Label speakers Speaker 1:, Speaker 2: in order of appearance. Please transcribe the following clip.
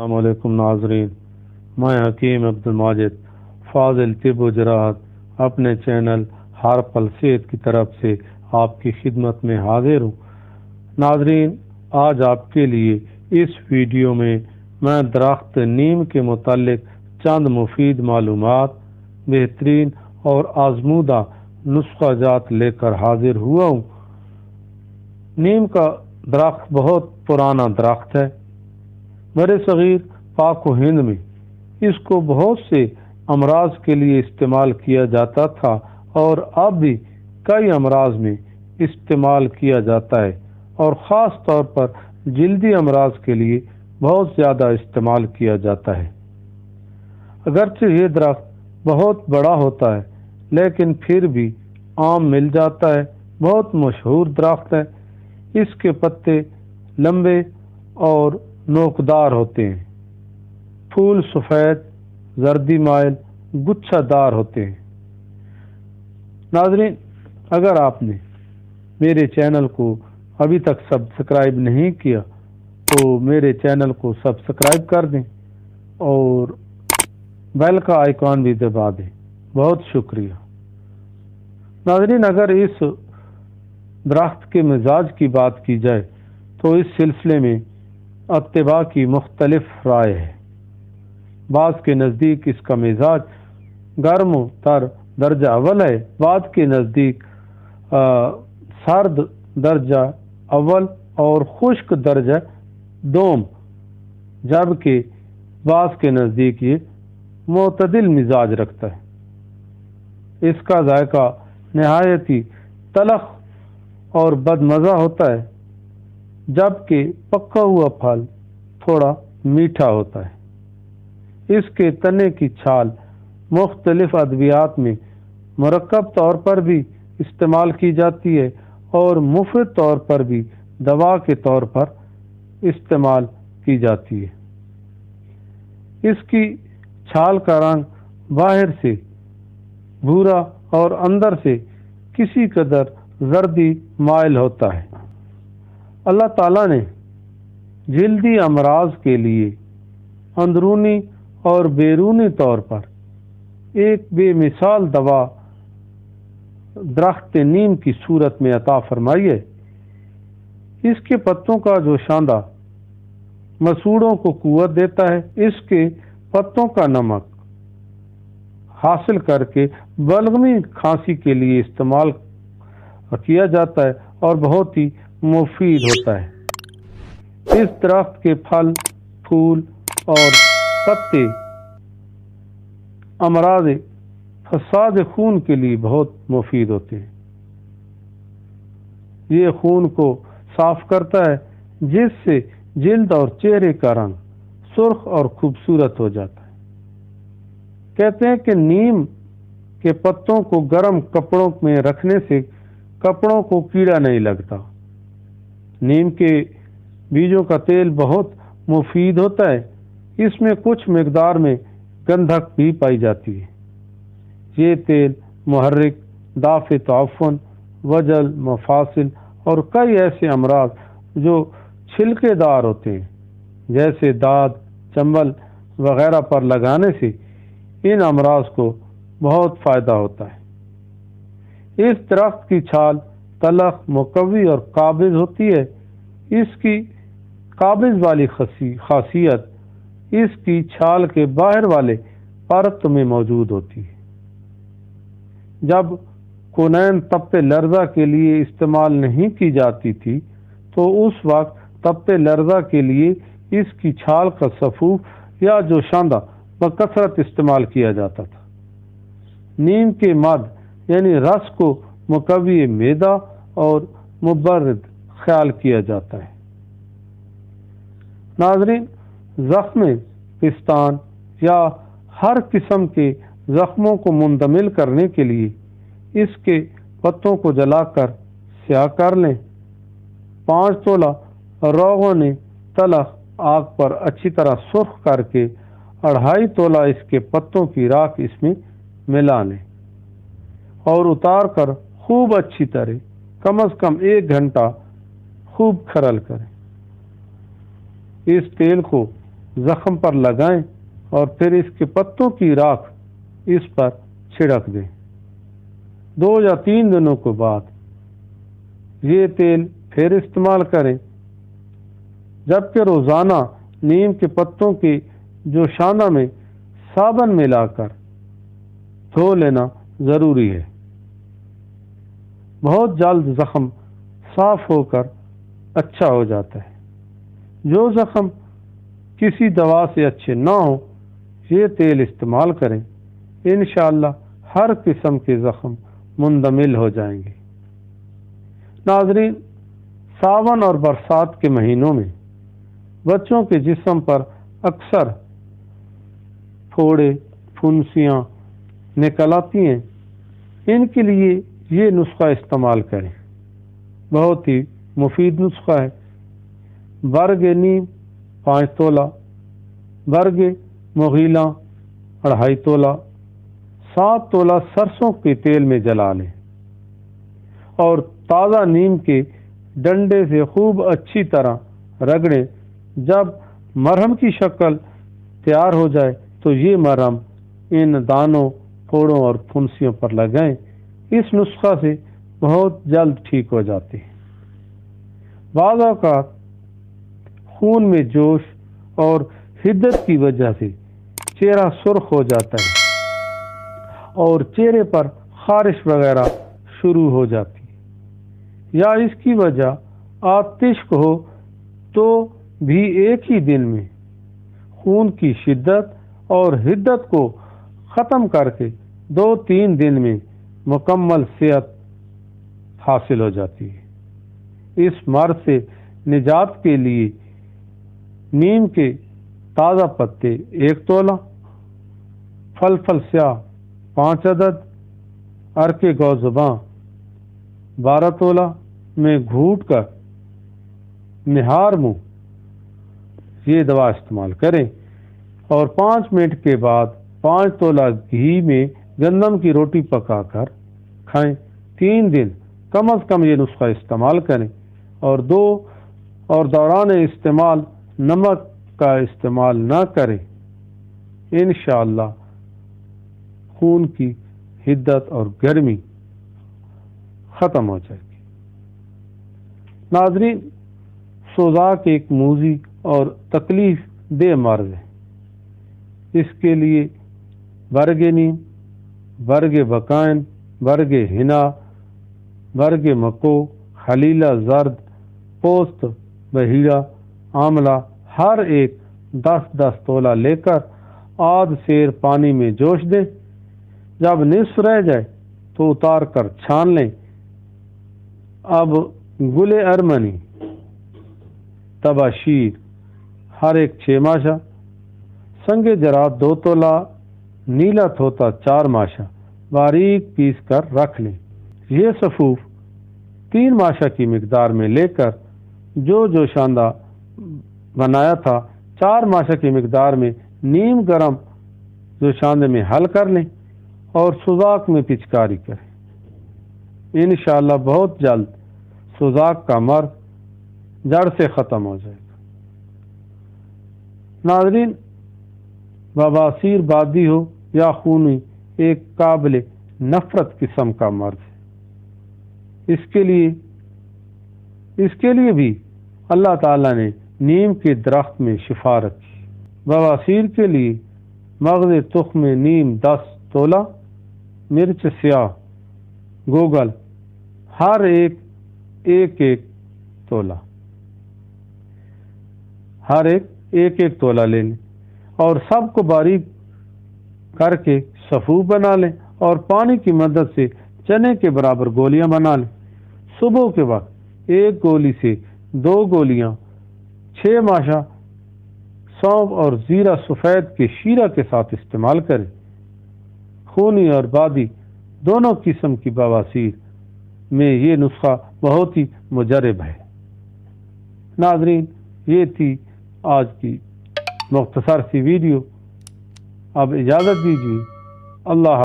Speaker 1: السلام علیکم ناظرین، میں حکیم عبدالماجد فاضل طب و جراحت اپنے چینل ہارپل صحت کی طرف سے آپ کی خدمت میں حاضر ہوں۔ ناظرین، آج آپ کے لیے اس ویڈیو میں درخت نیم کے متعلق چند مفید معلومات، بہترین اور آزمودہ نسخہ جات لے کر حاضر ہوا ہوں۔ نیم کا درخت بہت پرانا درخت ہے۔ برِ صغیر پاک و ہند میں اس کو بہت سے امراض کے لیے استعمال کیا جاتا تھا اور اب بھی کئی امراض میں استعمال کیا جاتا ہے، اور خاص طور پر جلدی امراض کے لیے بہت زیادہ استعمال کیا جاتا ہے۔ اگرچہ یہ درخت بہت بڑا ہوتا ہے لیکن پھر بھی عام مل جاتا ہے۔ بہت مشہور درخت ہے۔ اس کے پتے لمبے اور نوکدار ہوتے ہیں۔ پھول سفید، زردی مائل، گچھا دار ہوتے ہیں۔ ناظرین، اگر آپ نے میرے چینل کو ابھی تک سبسکرائب نہیں کیا تو میرے چینل کو سبسکرائب کر دیں اور بیل کا آئیکن بھی دبا دیں۔ بہت شکریہ۔ ناظرین، اگر اس درخت کے مزاج کی بات کی جائے تو اس سلسلے میں اتباع کی مختلف رائے ہے۔ بعض کے نزدیک اس کا مزاج گرم و تر درجہ اول ہے، بعض کے نزدیک سرد درجہ اول اور خشک درجہ دوم، جبکہ بعض کے نزدیک یہ معتدل مزاج رکھتا ہے۔ اس کا ذائقہ نہایت ہی تلخ اور بدمزہ ہوتا ہے، جبکہ پکا ہوا پھل تھوڑا میٹھا ہوتا ہے۔ اس کے تنے کی چھال مختلف ادویات میں مرکب طور پر بھی استعمال کی جاتی ہے اور مفید طور پر بھی دوا کے طور پر استعمال کی جاتی ہے۔ اس کی چھال کا رنگ باہر سے بھورا اور اندر سے کسی قدر زردی مائل ہوتا ہے۔ اللہ تعالیٰ نے جلدی امراض کے لیے اندرونی اور بیرونی طور پر ایک بے مثال دوا درخت نیم کی صورت میں عطا فرمائی ہے۔ اس کے پتوں کا جو شاندہ مسوڑوں کو قوت دیتا ہے، اس کے پتوں کا نمک حاصل کر کے بلغمی کھانسی کے لیے استعمال کیا جاتا ہے اور بہت ہی مفید ہوتا ہے۔ اس درخت کے پھل، پھول اور پتے امراض فساد خون کے لیے بہت مفید ہوتے ہیں۔ یہ خون کو صاف کرتا ہے، جس سے جلد اور چہرے کا رنگ سرخ اور خوبصورت ہو جاتا ہے۔ کہتے ہیں کہ نیم کے پتوں کو گرم کپڑوں میں رکھنے سے کپڑوں کو کیڑا نہیں لگتا۔ نیم کے بیجوں کا تیل بہت مفید ہوتا ہے۔ اس میں کچھ مقدار میں گندھک بھی پائی جاتی ہے۔ یہ تیل محرک، دافع تعفن، وجل، مفاصل اور کئی ایسے امراض جو چھلکے دار ہوتے ہیں جیسے داد، چنبل وغیرہ پر لگانے سے ان امراض کو بہت فائدہ ہوتا ہے۔ اس درخت کی چھال تلخ، مقوی اور قابض ہوتی ہے۔ اس کی قابض والی خاصیت اس کی چھال کے باہر والے پرت میں موجود ہوتی ہے۔ جب کونین تپ لرزہ کے لیے استعمال نہیں کی جاتی تھی تو اس وقت تپ لرزہ کے لیے اس کی چھال کا صفوف یا جوشاندہ بکثرت استعمال کیا جاتا تھا۔ نیم کے مد یعنی رس کو مقوی معدہ اور مبرد خیال کیا جاتا ہے۔ ناظرین، زخم پستان یا ہر قسم کے زخموں کو مندمل کرنے کے لیے اس کے پتوں کو جلا کر سیاہ کر لیں۔ 5 تولہ روغن تلخ آگ پر اچھی طرح سرخ کر کے 2.5 تولہ اس کے پتوں کی راکھ اس میں ملا لیں اور اتار کر خوب اچھی طرح کم از کم 1 گھنٹہ خوب کھرل کریں۔ اس تیل کو زخم پر لگائیں اور پھر اس کے پتوں کی راکھ اس پر چھڑک دیں۔ 2 یا 3 دنوں کے بعد یہ تیل پھر استعمال کریں، جبکہ روزانہ نیم کے پتوں کے جوشانہ میں صابن ملا کر دھو لینا ضروری ہے۔ بہت جلد زخم صاف ہو کر اچھا ہو جاتا ہے۔ جو زخم کسی دوا سے اچھے نہ ہوں یہ تیل استعمال کریں، انشاءاللہ ہر قسم کے زخم مندمل ہو جائیں گے۔ ناظرین، ساون اور برسات کے مہینوں میں بچوں کے جسم پر اکثر پھوڑے پھنسیاں نکل آتی ہیں۔ ان کے لیے یہ نسخہ استعمال کریں، بہت ہی مفید نسخہ ہے۔ برگ نیم 5 تولہ، برگ مغیلہ 2.5 تولہ، 7 تولہ سرسوں کے تیل میں جلا لیں اور تازہ نیم کے ڈنڈے سے خوب اچھی طرح رگڑیں۔ جب مرہم کی شکل تیار ہو جائے تو یہ مرہم ان دانوں، پھوڑوں اور پھنسیوں پر لگائیں۔ اس نسخہ سے بہت جلد ٹھیک ہو جاتے ہیں۔ بعض اوقات خون میں جوش اور حدت کی وجہ سے چہرہ سرخ ہو جاتا ہے اور چہرے پر خارش وغیرہ شروع ہو جاتی ہے، یا اس کی وجہ آتش ہو تو بھی ایک ہی دن میں خون کی شدت اور حدت کو ختم کر کے 2-3 دن میں مکمل صحت حاصل ہو جاتی ہے۔ اس مرض سے نجات کے لیے نیم کے تازہ پتے 1 تولہ، فلفل سیاہ 5 عدد، عرق گوزباں 12 تولہ میں گھوٹ کر نہار منہ یہ دوا استعمال کریں اور 5 منٹ کے بعد 5 تولہ گھی میں گندم کی روٹی پکا کر کھائیں۔ 3 دن کم از کم یہ نسخہ استعمال کریں اور دوران استعمال نمک کا استعمال نہ کریں۔ انشاءاللہ خون کی حدت اور گرمی ختم ہو جائے گی۔ ناظرین، سوزاک ایک موذی اور تکلیف دہ مرض ہے۔ اس کے لیے برگ نیم، برگ بکائن، برگ ہنا، برگ مکو، خلیلہ زرد، پوست بہیڑا، آملہ ہر ایک 10-10 تولہ لے کر آدھ سیر پانی میں جوش دیں۔ جب نصف رہ جائے تو اتار کر چھان لیں۔ اب گل ارمنی، تباشیر ہر ایک 6 ماشا، سنگ جرات 2 تولہ، نیلا تھوتا 4 ماشا باریک پیس کر رکھ لیں۔ یہ سفوف 3 ماشا کی مقدار میں لے کر جو جوشاندہ بنایا تھا 4 ماشا کی مقدار میں نیم گرم جوشاندے میں حل کر لیں اور سوزاک میں پچکاری کریں۔ انشاءاللہ بہت جلد سوزاک کا مرض جڑ سے ختم ہو جائے گا۔ ناظرین، بواسیر بادی ہو یا خونی ایک قابل نفرت قسم کا مرض ہے۔ اس کے لیے بھی اللہ تعالیٰ نے نیم کے درخت میں شفا رکھی۔ بواسیر کے لیے مغز تخم نیم 10 تولہ، مرچ سیاہ گوگل ہر ایک 1-1 تولہ، ہر ایک 1-1 تولہ لے لیں اور سب کو باریک کر کے سفوف بنا لیں اور پانی کی مدد سے چنے کے برابر گولیاں بنا لیں۔ صبح کے وقت 1 گولی سے 2 گولیاں 6 ماشا سونف اور زیرہ سفید کے شیرہ کے ساتھ استعمال کریں۔ خونی اور بادی دونوں قسم کی بواسیر میں یہ نسخہ بہت ہی مجرب ہے۔ ناظرین، یہ تھی آج کی مختصر سی ویڈیو۔ اب اجازت دیجیے، اللہ